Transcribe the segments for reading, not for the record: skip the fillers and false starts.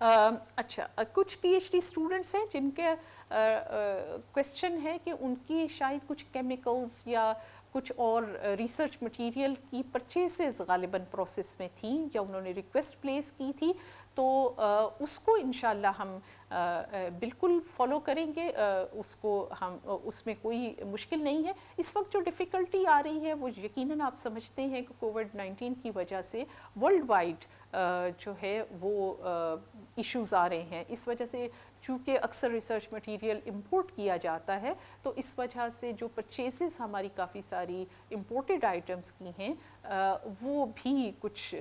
اچھا، کچھ P H D students ہیں جن کے کویسچن ہے کہ ان کی شاید کچھ کیمیکلز یا کچھ اور ریسرچ مٹیریل کی پرچیزز غالباً پروسیس میں تھیں یا انہوں نے ریکویسٹ پلیس کی تھی، تو اس کو انشاءاللہ ہم بالکل فالو کریں گے، اس کو ہم اس میں کوئی مشکل نہیں ہے۔ اس وقت جو ڈیفیکلٹی آ رہی ہے وہ یقیناً آپ سمجھتے ہیں کہ کووڈ-19 کی وجہ سے ورلڈ وائڈ جو ہے وہ ایشوز آ رہے ہیں، اس وجہ سے چونکہ اکثر ریسرچ مٹیریل امپورٹ کیا جاتا ہے تو اس وجہ سے جو پرچیزز ہماری کافی ساری امپورٹڈ آئٹمس کی ہیں وہ بھی کچھ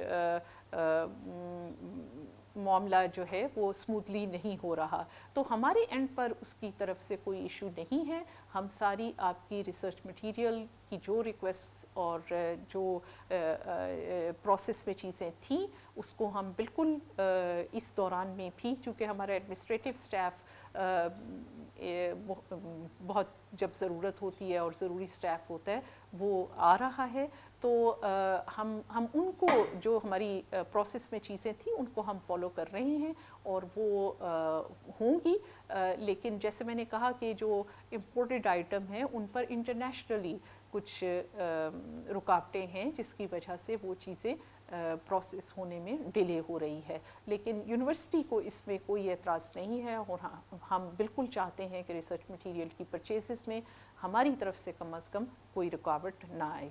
معاملہ جو ہے وہ اسموتھلی نہیں ہو رہا، تو ہمارے اینڈ پر اس کی طرف سے کوئی ایشو نہیں ہے۔ ہم ساری آپ کی ریسرچ مٹیریل کی جو ریکویسٹ اور جو پروسیس میں چیزیں تھیں اس کو ہم بالکل اس دوران میں بھی، چونکہ ہمارا ایڈمنسٹریٹو اسٹاف بہت جب ضرورت ہوتی ہے اور ضروری اسٹاف ہوتا ہے وہ آ رہا ہے، تو ہم ان کو جو ہماری پروسیس میں چیزیں تھیں ان کو ہم فالو کر رہے ہیں اور وہ ہوں گی، لیکن جیسے میں نے کہا کہ جو امپورٹڈ آئٹم ہیں ان پر انٹرنیشنلی کچھ رکاوٹیں ہیں جس کی وجہ سے وہ چیزیں پروسیس ہونے میں ڈیلے ہو رہی ہے، لیکن یونیورسٹی کو اس میں کوئی اعتراض نہیں ہے اور ہم بالکل چاہتے ہیں کہ ریسرچ مٹیریل کی پرچیزز میں ہماری طرف سے کم از کم کوئی رکاوٹ نہ آئے۔